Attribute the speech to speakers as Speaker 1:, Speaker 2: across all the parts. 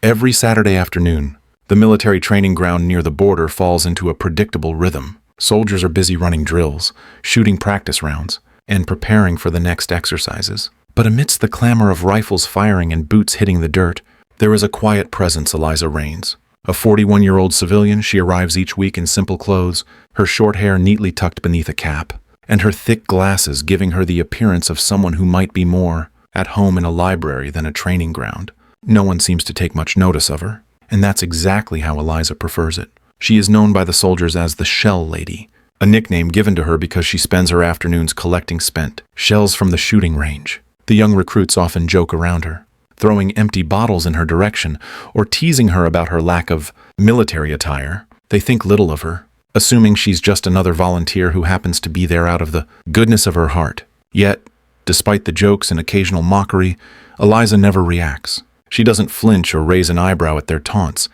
Speaker 1: Every Saturday afternoon, the military training ground near the border falls into a predictable rhythm. Soldiers are busy running drills, shooting practice rounds, and preparing for the next exercises. But amidst the clamor of rifles firing and boots hitting the dirt, there is a quiet presence, Eliza Raines. A 41-year-old civilian, she arrives each week in simple clothes, her short hair neatly tucked beneath a cap, and her thick glasses giving her the appearance of someone who might be more at home in a library than a training ground. No one seems to take much notice of her, and that's exactly how Eliza prefers it. She is known by the soldiers as the Shell Lady, a nickname given to her because she spends her afternoons collecting spent shells from the shooting range. The young recruits often joke around her, throwing empty bottles in her direction or teasing her about her lack of military attire. They think little of her, assuming she's just another volunteer who happens to be there out of the goodness of her heart. Yet, despite the jokes and occasional mockery, Eliza never reacts. She doesn't flinch or raise an eyebrow at their taunts.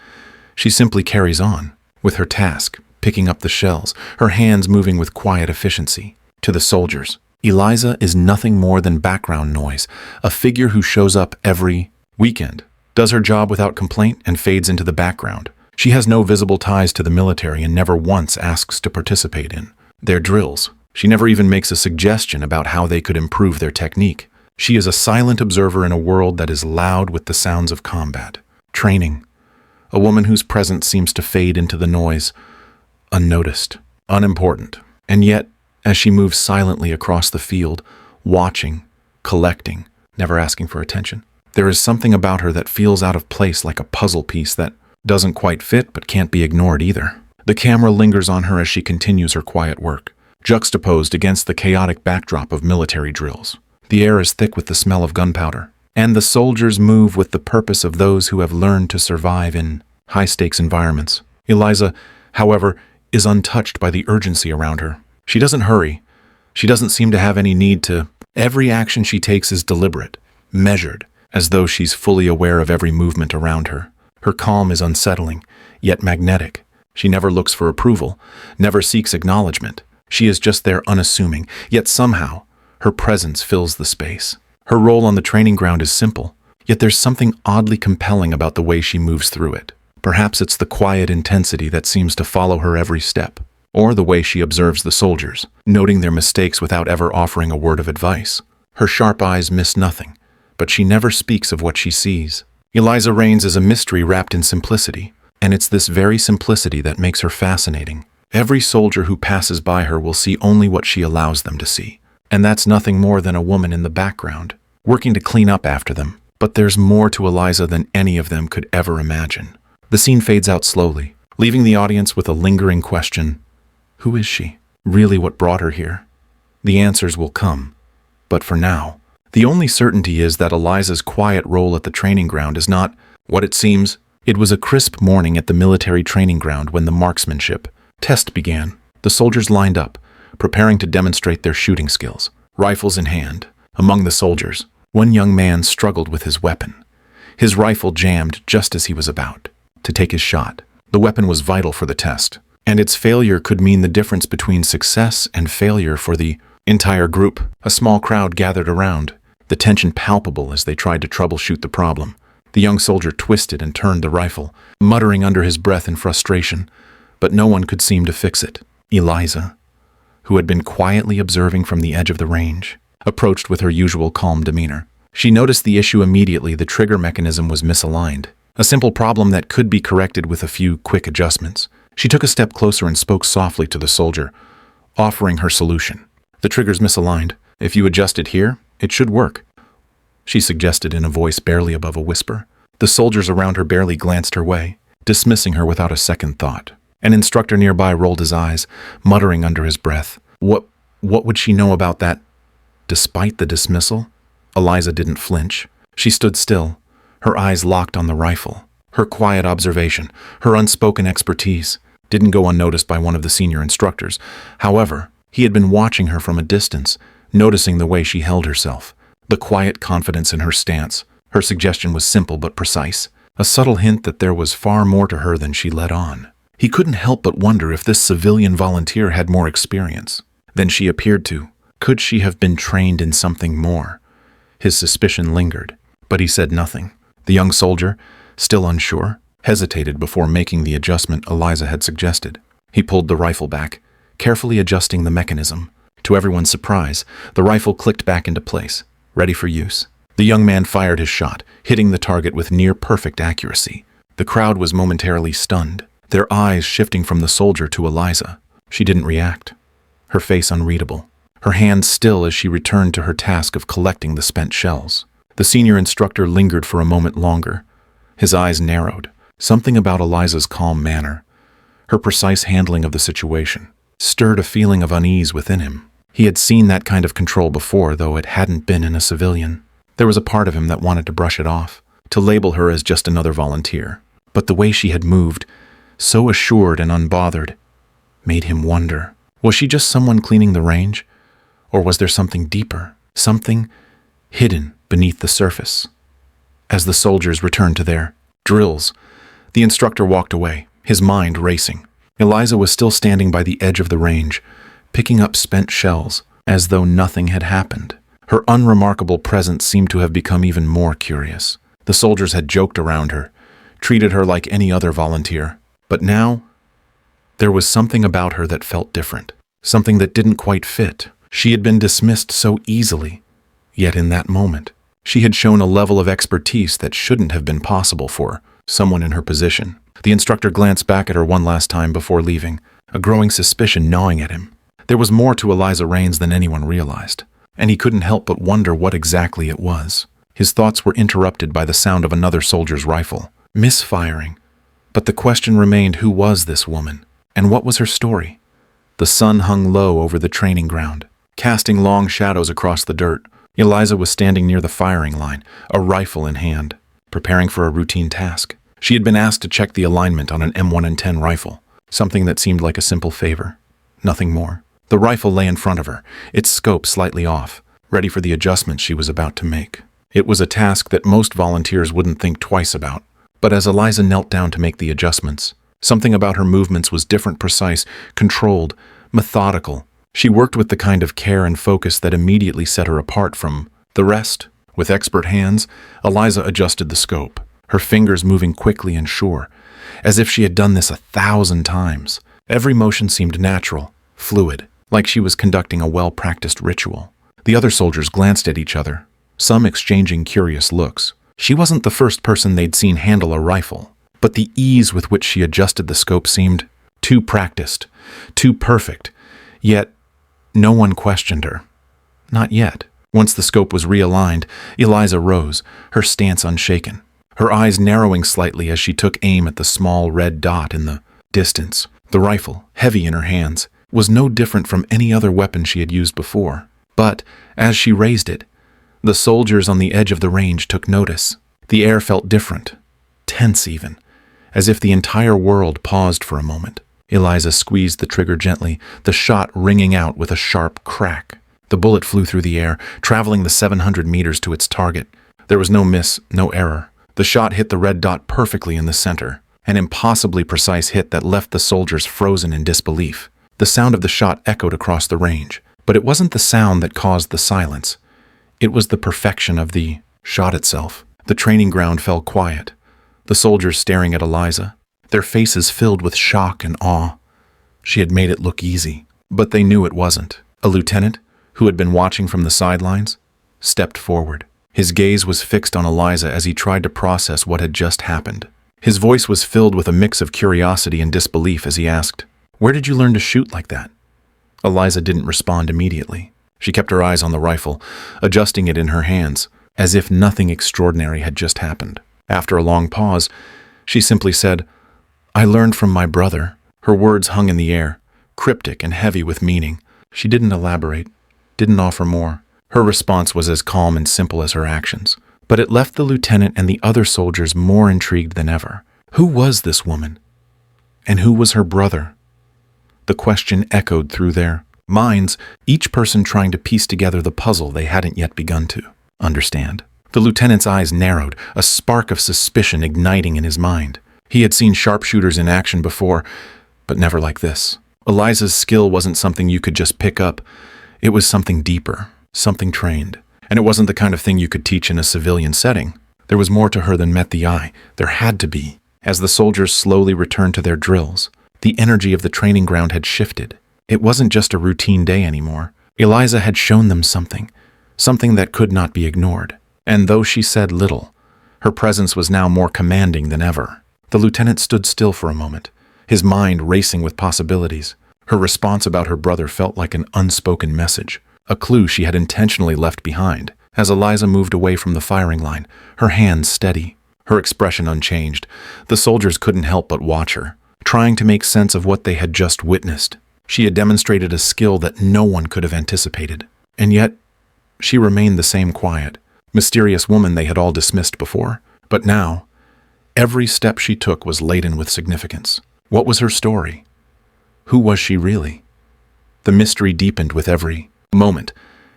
Speaker 1: She simply carries on with her task, picking up the shells, her hands moving with quiet efficiency. To the soldiers, Eliza is nothing more than background noise, a figure who shows up every weekend, does her job without complaint, and fades into the background. She has no visible ties to the military and never once asks to participate in their drills. She never even makes a suggestion about how they could improve their technique. She is a silent observer in a world that is loud with the sounds of combat. Training. A woman whose presence seems to fade into the noise, unnoticed, unimportant. And yet, as she moves silently across the field, watching, collecting, never asking for attention, there is something about her that feels out of place, like a puzzle piece that doesn't quite fit but can't be ignored either. The camera lingers on her as she continues her quiet work, juxtaposed against the chaotic backdrop of military drills. The air is thick with the smell of gunpowder, and the soldiers move with the purpose of those who have learned to survive in high-stakes environments. Eliza, however, is untouched by the urgency around her. She doesn't hurry. She doesn't seem to have any need to. Every action she takes is deliberate, measured, as though she's fully aware of every movement around her. Her calm is unsettling, yet magnetic. She never looks for approval, never seeks acknowledgement. She is just there unassuming, yet somehow, her presence fills the space. Her role on the training ground is simple, yet there's something oddly compelling about the way she moves through it. Perhaps it's the quiet intensity that seems to follow her every step, or the way she observes the soldiers, noting their mistakes without ever offering a word of advice. Her sharp eyes miss nothing, but she never speaks of what she sees. Eliza Raines is a mystery wrapped in simplicity, and it's this very simplicity that makes her fascinating. Every soldier who passes by her will see only what she allows them to see. And that's nothing more than a woman in the background, working to clean up after them. But there's more to Eliza than any of them could ever imagine. The scene fades out slowly, leaving the audience with a lingering question. Who is she? Really, what brought her here? The answers will come. But for now, the only certainty is that Eliza's quiet role at the training ground is not what it seems. It was a crisp morning at the military training ground when the marksmanship test began. The soldiers lined up, preparing to demonstrate their shooting skills, rifles in hand. Among the soldiers, one young man struggled with his weapon. His rifle jammed just as he was about to take his shot. The weapon was vital for the test, and its failure could mean the difference between success and failure for the entire group. A small crowd gathered around, the tension palpable as they tried to troubleshoot the problem. The young soldier twisted and turned the rifle, muttering under his breath in frustration, but no one could seem to fix it. Eliza, who had been quietly observing from the edge of the range, approached with her usual calm demeanor. She noticed the issue immediately. The trigger mechanism was misaligned, a simple problem that could be corrected with a few quick adjustments. She took a step closer and spoke softly to the soldier, offering her solution. The trigger's misaligned. If you adjust it here, it should work, she suggested in a voice barely above a whisper. The soldiers around her barely glanced her way, dismissing her without a second thought. An instructor nearby rolled his eyes, muttering under his breath. What would she know about that? Despite the dismissal, Eliza didn't flinch. She stood still, her eyes locked on the rifle. Her quiet observation, her unspoken expertise, didn't go unnoticed by one of the senior instructors. However, he had been watching her from a distance, noticing the way she held herself, the quiet confidence in her stance. Her suggestion was simple but precise, a subtle hint that there was far more to her than she let on. He couldn't help but wonder if this civilian volunteer had more experience than she appeared to. Could she have been trained in something more? His suspicion lingered, but he said nothing. The young soldier, still unsure, hesitated before making the adjustment Eliza had suggested. He pulled the rifle back, carefully adjusting the mechanism. To everyone's surprise, the rifle clicked back into place, ready for use. The young man fired his shot, hitting the target with near-perfect accuracy. The crowd was momentarily stunned, their eyes shifting from the soldier to Eliza. She didn't react, her face unreadable, her hands still as she returned to her task of collecting the spent shells. The senior instructor lingered for a moment longer. His eyes narrowed, something about Eliza's calm manner, her precise handling of the situation, stirred a feeling of unease within him. He had seen that kind of control before, though it hadn't been in a civilian. There was a part of him that wanted to brush it off, to label her as just another volunteer. But the way she had moved, so assured and unbothered, made him wonder, was she just someone cleaning the range? Or was there something deeper, something hidden beneath the surface? As the soldiers returned to their drills, the instructor walked away, his mind racing. Eliza was still standing by the edge of the range, picking up spent shells, as though nothing had happened. Her unremarkable presence seemed to have become even more curious. The soldiers had joked around her, treated her like any other volunteer. But now, there was something about her that felt different, something that didn't quite fit. She had been dismissed so easily, yet in that moment, she had shown a level of expertise that shouldn't have been possible for someone in her position. The instructor glanced back at her one last time before leaving, a growing suspicion gnawing at him. There was more to Eliza Raines than anyone realized, and he couldn't help but wonder what exactly it was. His thoughts were interrupted by the sound of another soldier's rifle, misfiring. But the question remained, who was this woman, and what was her story? The sun hung low over the training ground, casting long shadows across the dirt. Eliza was standing near the firing line, a rifle in hand, preparing for a routine task. She had been asked to check the alignment on an M110 rifle, something that seemed like a simple favor. Nothing more. The rifle lay in front of her, its scope slightly off, ready for the adjustment she was about to make. It was a task that most volunteers wouldn't think twice about. But as Eliza knelt down to make the adjustments, something about her movements was different, precise, controlled, methodical. She worked with the kind of care and focus that immediately set her apart from the rest. With expert hands, Eliza adjusted the scope, her fingers moving quickly and sure, as if she had done this 1,000 times. Every motion seemed natural, fluid, like she was conducting a well-practiced ritual. The other soldiers glanced at each other, some exchanging curious looks. She wasn't the first person they'd seen handle a rifle, but the ease with which she adjusted the scope seemed too practiced, too perfect. Yet, no one questioned her. Not yet. Once the scope was realigned, Eliza rose, her stance unshaken, her eyes narrowing slightly as she took aim at the small red dot in the distance. The rifle, heavy in her hands, was no different from any other weapon she had used before. But, as she raised it, the soldiers on the edge of the range took notice. The air felt different, tense even, as if the entire world paused for a moment. Eliza squeezed the trigger gently, the shot ringing out with a sharp crack. The bullet flew through the air, traveling the 700 meters to its target. There was no miss, no error. The shot hit the red dot perfectly in the center, an impossibly precise hit that left the soldiers frozen in disbelief. The sound of the shot echoed across the range, but it wasn't the sound that caused the silence. It was the perfection of the shot itself. The training ground fell quiet, the soldiers staring at Eliza, their faces filled with shock and awe. She had made it look easy, but they knew it wasn't. A lieutenant, who had been watching from the sidelines, stepped forward. His gaze was fixed on Eliza as he tried to process what had just happened. His voice was filled with a mix of curiosity and disbelief as he asked, "Where did you learn to shoot like that?" Eliza didn't respond immediately. She kept her eyes on the rifle, adjusting it in her hands, as if nothing extraordinary had just happened. After a long pause, she simply said, "I learned from my brother." Her words hung in the air, cryptic and heavy with meaning. She didn't elaborate, didn't offer more. Her response was as calm and simple as her actions, but it left the lieutenant and the other soldiers more intrigued than ever. Who was this woman? And who was her brother? The question echoed through their minds, each person trying to piece together the puzzle they hadn't yet begun to understand. The lieutenant's eyes narrowed, a spark of suspicion igniting in his mind. He had seen sharpshooters in action before, but never like this. Eliza's skill wasn't something you could just pick up. It was something deeper, something trained. And it wasn't the kind of thing you could teach in a civilian setting. There was more to her than met the eye. There had to be. As the soldiers slowly returned to their drills, the energy of the training ground had shifted. It wasn't just a routine day anymore. Eliza had shown them something that could not be ignored. And though she said little, her presence was now more commanding than ever. The lieutenant stood still for a moment, his mind racing with possibilities. Her response about her brother felt like an unspoken message, a clue she had intentionally left behind. As Eliza moved away from the firing line, her hands steady, her expression unchanged, the soldiers couldn't help but watch her, trying to make sense of what they had just witnessed. She had demonstrated a skill that no one could have anticipated. And yet, she remained the same quiet, mysterious woman they had all dismissed before. But now, every step she took was laden with significance. What was her story? Who was she really? The mystery deepened with every moment,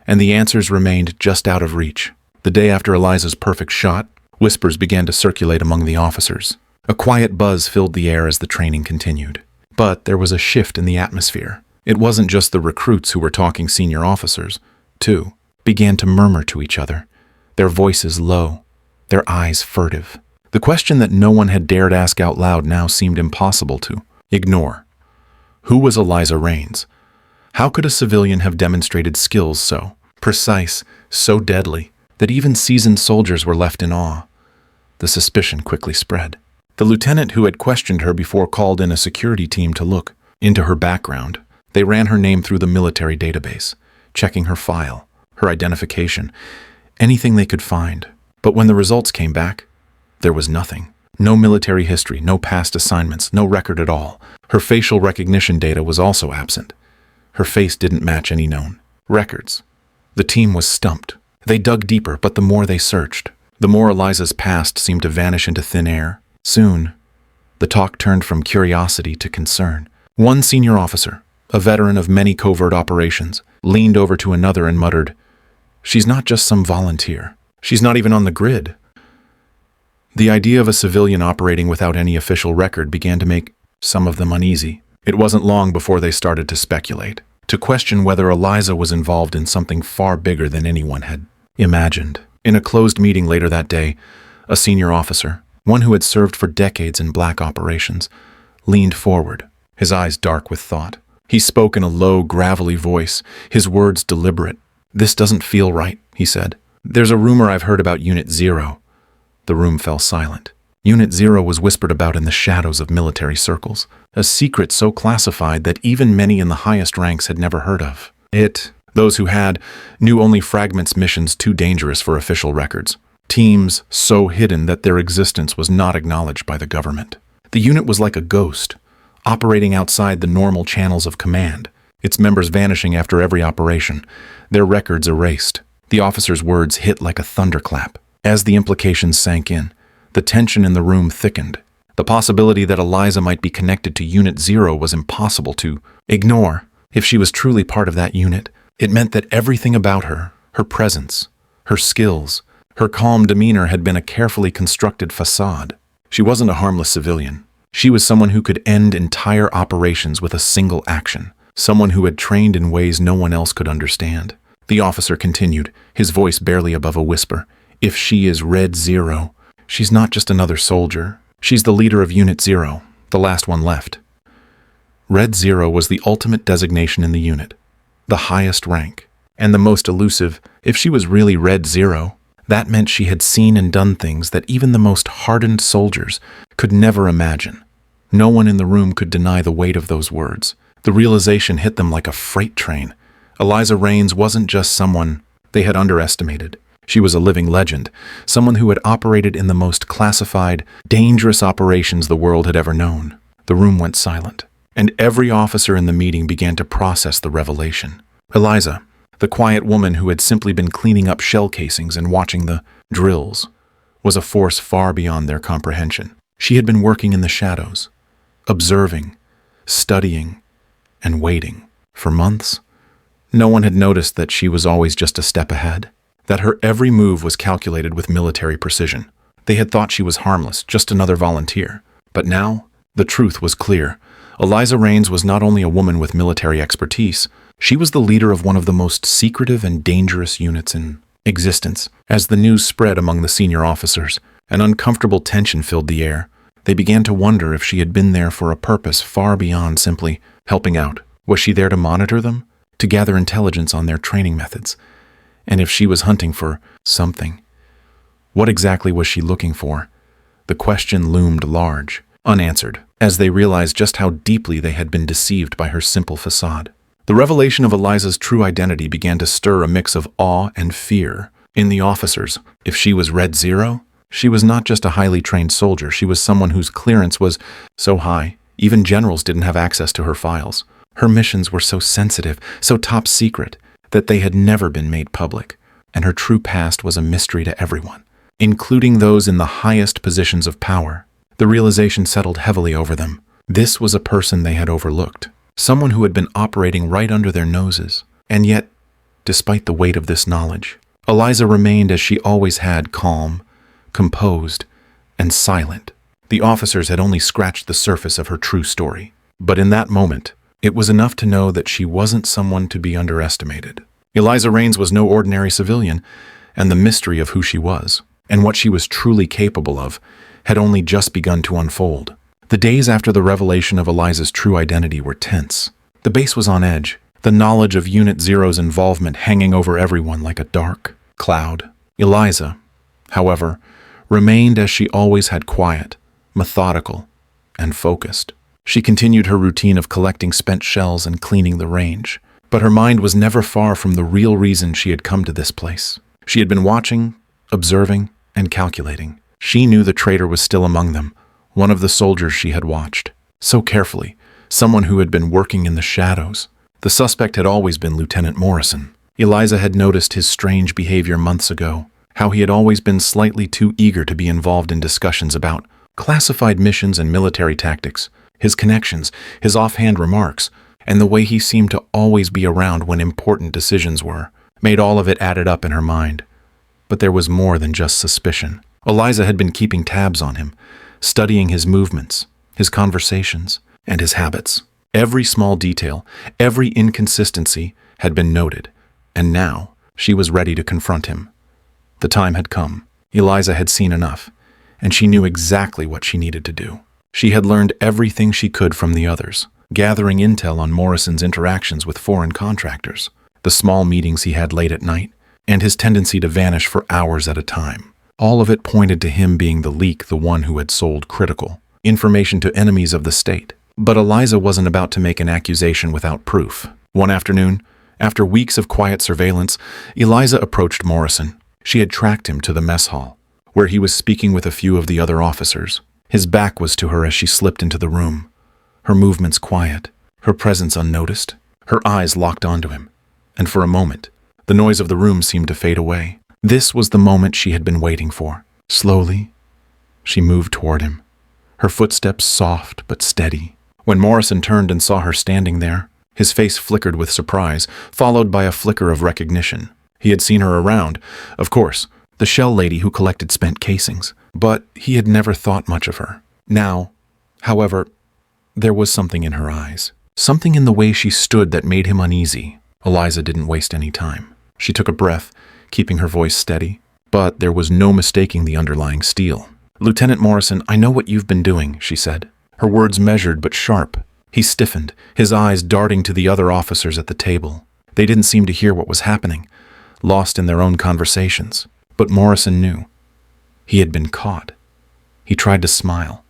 Speaker 1: and the answers remained just out of reach. The day after Eliza's perfect shot, whispers began to circulate among the officers. A quiet buzz filled the air as the training continued. But there was a shift in the atmosphere. It wasn't just the recruits who were talking. Senior officers, too, began to murmur to each other, their voices low, their eyes furtive. The question that no one had dared ask out loud now seemed impossible to ignore. Who was Eliza Raines? How could a civilian have demonstrated skills so precise, so deadly, that even seasoned soldiers were left in awe? The suspicion quickly spread. The lieutenant who had questioned her before called in a security team to look into her background. They ran her name through the military database, checking her file, her identification, anything they could find. But when the results came back, there was nothing. No military history, no past assignments, no record at all. Her facial recognition data was also absent. Her face didn't match any known records. The team was stumped. They dug deeper, but the more they searched, the more Eliza's past seemed to vanish into thin air. Soon, the talk turned from curiosity to concern. One senior officer, a veteran of many covert operations, leaned over to another and muttered, "She's not just some volunteer. She's not even on the grid." The idea of a civilian operating without any official record began to make some of them uneasy. It wasn't long before they started to speculate, to question whether Eliza was involved in something far bigger than anyone had imagined. In a closed meeting later that day, a senior officer, one who had served for decades in black operations, leaned forward, his eyes dark with thought. He spoke in a low, gravelly voice, his words deliberate. "This doesn't feel right," he said. "There's a rumor I've heard about Unit Zero." The room fell silent. Unit Zero was whispered about in the shadows of military circles, a secret so classified that even many in the highest ranks had never heard of it. Those who had knew only fragments, missions too dangerous for official records, teams so hidden that their existence was not acknowledged by the government. The unit was like a ghost, operating outside the normal channels of command, its members vanishing after every operation, their records erased. The officer's words hit like a thunderclap. As the implications sank in, the tension in the room thickened. The possibility that Eliza might be connected to Unit Zero was impossible to ignore. If she was truly part of that unit, it meant that everything about her, her presence, her skills, her calm demeanor had been a carefully constructed facade. She wasn't a harmless civilian. She was someone who could end entire operations with a single action, someone who had trained in ways no one else could understand. The officer continued, his voice barely above a whisper. "If she is Red Zero, she's not just another soldier. She's the leader of Unit Zero, the last one left." Red Zero was the ultimate designation in the unit, the highest rank, and the most elusive. If she was really Red Zero, that meant she had seen and done things that even the most hardened soldiers could never imagine. No one in the room could deny the weight of those words. The realization hit them like a freight train. Eliza Raines wasn't just someone they had underestimated. She was a living legend, someone who had operated in the most classified, dangerous operations the world had ever known. The room went silent, and every officer in the meeting began to process the revelation. Eliza, the quiet woman who had simply been cleaning up shell casings and watching the drills, was a force far beyond their comprehension. She had been working in the shadows, observing, studying, and waiting. For months, no one had noticed that she was always just a step ahead, that her every move was calculated with military precision. They had thought she was harmless, just another volunteer. But now, the truth was clear. Eliza Raines was not only a woman with military expertise, she was the leader of one of the most secretive and dangerous units in existence. As the news spread among the senior officers, an uncomfortable tension filled the air. They began to wonder if she had been there for a purpose far beyond simply helping out. Was she there to monitor them? To gather intelligence on their training methods? And if she was hunting for something, what exactly was she looking for? The question loomed large, unanswered, as they realized just how deeply they had been deceived by her simple facade. The revelation of Eliza's true identity began to stir a mix of awe and fear in the officers. If she was Red Zero, she was not just a highly trained soldier, she was someone whose clearance was so high, even generals didn't have access to her files. Her missions were so sensitive, so top secret, that they had never been made public, and her true past was a mystery to everyone, including those in the highest positions of power. The realization settled heavily over them. This was a person they had overlooked, someone who had been operating right under their noses. And yet, despite the weight of this knowledge, Eliza remained as she always had, calm, composed, and silent. The officers had only scratched the surface of her true story. But in that moment, it was enough to know that she wasn't someone to be underestimated. Eliza Raines was no ordinary civilian, and the mystery of who she was, and what she was truly capable of, had only just begun to unfold. The days after the revelation of Eliza's true identity were tense. The base was on edge, the knowledge of Unit Zero's involvement hanging over everyone like a dark cloud. Eliza, however, remained as she always had, quiet, methodical, and focused. She continued her routine of collecting spent shells and cleaning the range, but her mind was never far from the real reason she had come to this place. She had been watching, observing, and calculating. She knew the traitor was still among them, one of the soldiers she had watched so carefully, someone who had been working in the shadows. The suspect had always been Lieutenant Morrison. Eliza had noticed his strange behavior months ago, how he had always been slightly too eager to be involved in discussions about classified missions and military tactics. His connections, his offhand remarks, and the way he seemed to always be around when important decisions were, made all of it added up in her mind. But there was more than just suspicion. Eliza had been keeping tabs on him, studying his movements, his conversations, and his habits. Every small detail, every inconsistency had been noted, and now she was ready to confront him. The time had come. Eliza had seen enough, and she knew exactly what she needed to do. She had learned everything she could from the others, gathering intel on Morrison's interactions with foreign contractors, the small meetings he had late at night, and his tendency to vanish for hours at a time. All of it pointed to him being the leak, the one who had sold critical information to enemies of the state. But Eliza wasn't about to make an accusation without proof. One afternoon, after weeks of quiet surveillance, Eliza approached Morrison. She had tracked him to the mess hall, where he was speaking with a few of the other officers. His back was to her as she slipped into the room, her movements quiet, her presence unnoticed, her eyes locked onto him. And for a moment, the noise of the room seemed to fade away. This was the moment she had been waiting for. Slowly, she moved toward him, her footsteps soft but steady. When Morrison turned and saw her standing there, his face flickered with surprise, followed by a flicker of recognition. He had seen her around, of course, the shell lady who collected spent casings, but he had never thought much of her. Now, however, there was something in her eyes, something in the way she stood that made him uneasy. Eliza didn't waste any time. She took a breath, keeping her voice steady, but there was no mistaking the underlying steel. "Lieutenant Morrison, I know what you've been doing," she said, her words measured but sharp. He stiffened, his eyes darting to the other officers at the table. They didn't seem to hear what was happening, lost in their own conversations. But Morrison knew. He had been caught. He tried to smile,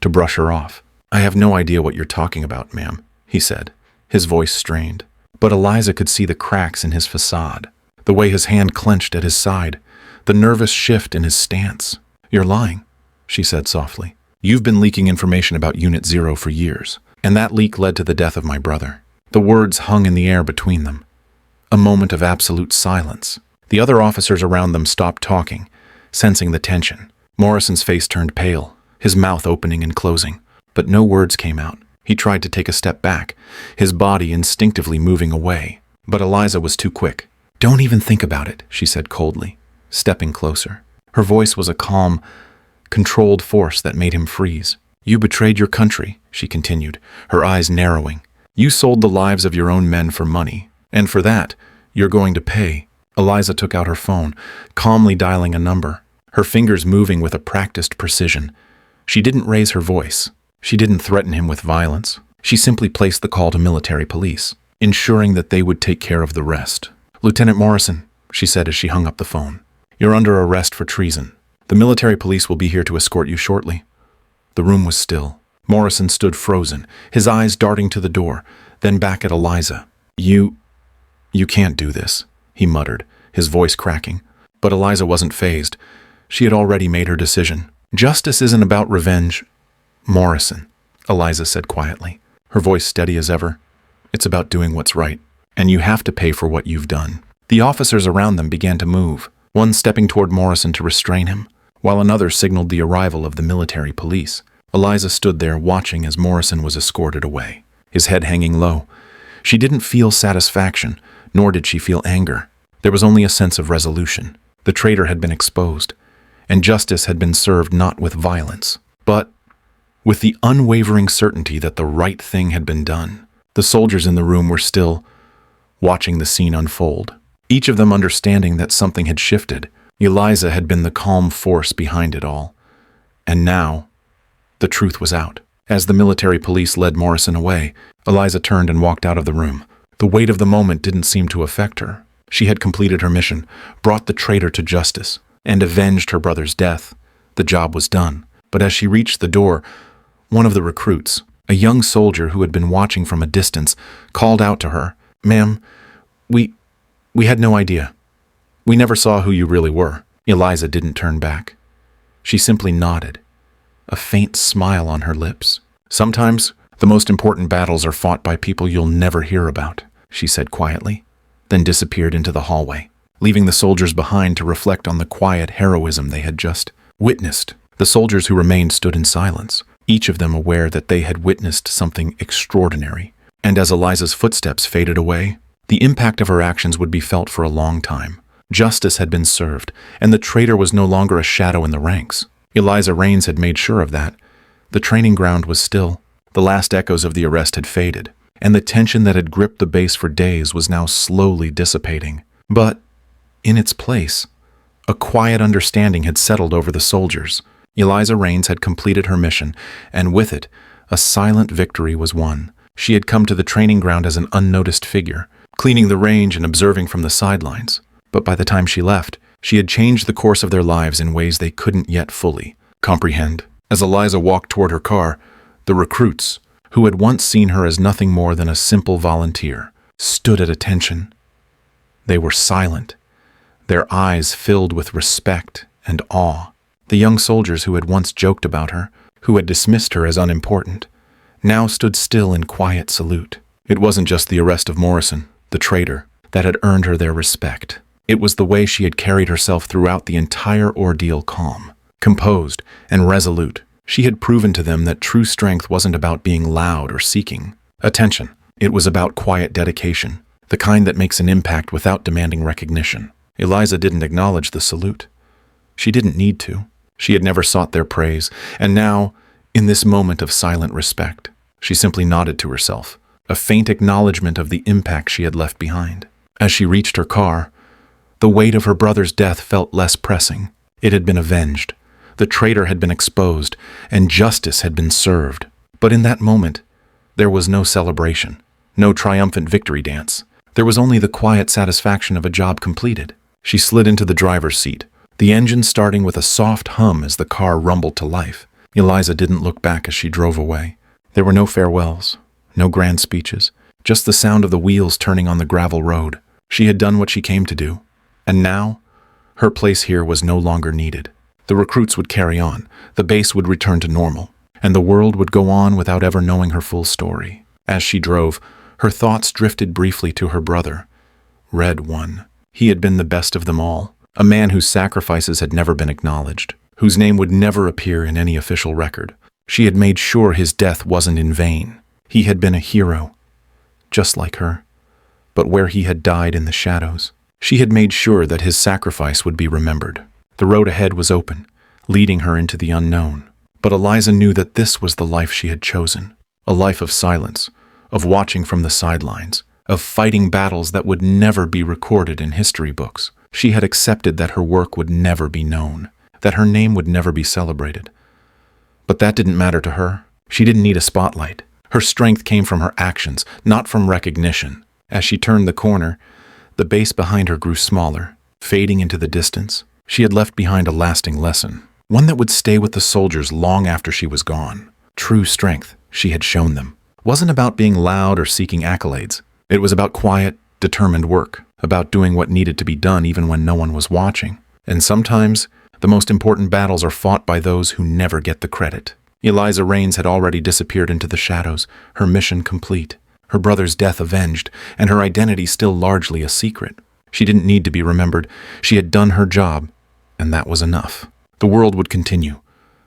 Speaker 1: to brush her off. "I have no idea what you're talking about, ma'am," he said, his voice strained. But Eliza could see the cracks in his facade, the way his hand clenched at his side, the nervous shift in his stance. "You're lying," she said softly. "You've been leaking information about Unit Zero for years, and that leak led to the death of my brother." The words hung in the air between them. A moment of absolute silence. The other officers around them stopped talking, sensing the tension. Morrison's face turned pale, his mouth opening and closing, but no words came out. He tried to take a step back, his body instinctively moving away. But Eliza was too quick. "Don't even think about it," she said coldly, stepping closer. Her voice was a calm, controlled force that made him freeze. "You betrayed your country," she continued, her eyes narrowing. "You sold the lives of your own men for money, and for that, you're going to pay." Eliza took out her phone, calmly dialing a number, her fingers moving with a practiced precision. She didn't raise her voice. She didn't threaten him with violence. She simply placed the call to military police, ensuring that they would take care of the rest. "Lieutenant Morrison," she said as she hung up the phone, "you're under arrest for treason. The military police will be here to escort you shortly." The room was still. Morrison stood frozen, his eyes darting to the door, then back at Eliza. You can't do this," he muttered, his voice cracking. But Eliza wasn't fazed. She had already made her decision. "Justice isn't about revenge, Morrison," Eliza said quietly, her voice steady as ever. "It's about doing what's right, and you have to pay for what you've done." The officers around them began to move, one stepping toward Morrison to restrain him, while another signaled the arrival of the military police. Eliza stood there watching as Morrison was escorted away, his head hanging low. She didn't feel satisfaction, nor did she feel anger. There was only a sense of resolution. The traitor had been exposed, and justice had been served not with violence, but with the unwavering certainty that the right thing had been done. The soldiers in the room were still watching the scene unfold, each of them understanding that something had shifted. Eliza had been the calm force behind it all. And now, the truth was out. As the military police led Morrison away, Eliza turned and walked out of the room. The weight of the moment didn't seem to affect her. She had completed her mission, brought the traitor to justice, and avenged her brother's death. The job was done. But as she reached the door, one of the recruits, a young soldier who had been watching from a distance, called out to her, "Ma'am, we had no idea. We never saw who you really were." Eliza didn't turn back. She simply nodded, a faint smile on her lips. "Sometimes the most important battles are fought by people you'll never hear about," she said quietly, then disappeared into the hallway, leaving the soldiers behind to reflect on the quiet heroism they had just witnessed. The soldiers who remained stood in silence, each of them aware that they had witnessed something extraordinary. And as Eliza's footsteps faded away, the impact of her actions would be felt for a long time. Justice had been served, and the traitor was no longer a shadow in the ranks. Eliza Raines had made sure of that. The training ground was still. The last echoes of the arrest had faded, and the tension that had gripped the base for days was now slowly dissipating. But, in its place, a quiet understanding had settled over the soldiers. Eliza Raines had completed her mission, and with it, a silent victory was won. She had come to the training ground as an unnoticed figure, cleaning the range and observing from the sidelines. But by the time she left, she had changed the course of their lives in ways they couldn't yet fully comprehend. As Eliza walked toward her car, the recruits, who had once seen her as nothing more than a simple volunteer, stood at attention. They were silent, their eyes filled with respect and awe. The young soldiers who had once joked about her, who had dismissed her as unimportant, now stood still in quiet salute. It wasn't just the arrest of Morrison, the traitor, that had earned her their respect. It was the way she had carried herself throughout the entire ordeal, calm, composed, and resolute. She had proven to them that true strength wasn't about being loud or seeking attention. It was about quiet dedication, the kind that makes an impact without demanding recognition. Eliza didn't acknowledge the salute. She didn't need to. She had never sought their praise, and now, in this moment of silent respect, she simply nodded to herself, a faint acknowledgement of the impact she had left behind. As she reached her car, the weight of her brother's death felt less pressing. It had been avenged. The traitor had been exposed, and justice had been served. But in that moment, there was no celebration, no triumphant victory dance. There was only the quiet satisfaction of a job completed. She slid into the driver's seat, the engine starting with a soft hum as the car rumbled to life. Eliza didn't look back as she drove away. There were no farewells, no grand speeches, just the sound of the wheels turning on the gravel road. She had done what she came to do, and now, her place here was no longer needed. The recruits would carry on, the base would return to normal, and the world would go on without ever knowing her full story. As she drove, her thoughts drifted briefly to her brother, Red One. He had been the best of them all, a man whose sacrifices had never been acknowledged, whose name would never appear in any official record. She had made sure his death wasn't in vain. He had been a hero, just like her, but where he had died in the shadows. She had made sure that his sacrifice would be remembered. The road ahead was open, leading her into the unknown. But Eliza knew that this was the life she had chosen, a life of silence, of watching from the sidelines, of fighting battles that would never be recorded in history books. She had accepted that her work would never be known, that her name would never be celebrated. But that didn't matter to her. She didn't need a spotlight. Her strength came from her actions, not from recognition. As she turned the corner, the base behind her grew smaller, fading into the distance. She had left behind a lasting lesson, one that would stay with the soldiers long after she was gone. True strength, she had shown them, wasn't about being loud or seeking accolades. It was about quiet, determined work, about doing what needed to be done even when no one was watching. And sometimes, the most important battles are fought by those who never get the credit. Eliza Raines had already disappeared into the shadows, her mission complete, her brother's death avenged, and her identity still largely a secret. She didn't need to be remembered. She had done her job, and that was enough. The world would continue.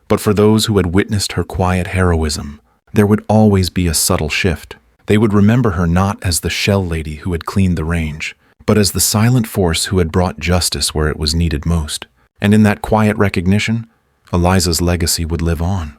Speaker 1: But for those who had witnessed her quiet heroism, there would always be a subtle shift. They would remember her not as the shell lady who had cleaned the range, but as the silent force who had brought justice where it was needed most. And in that quiet recognition, Eliza's legacy would live on.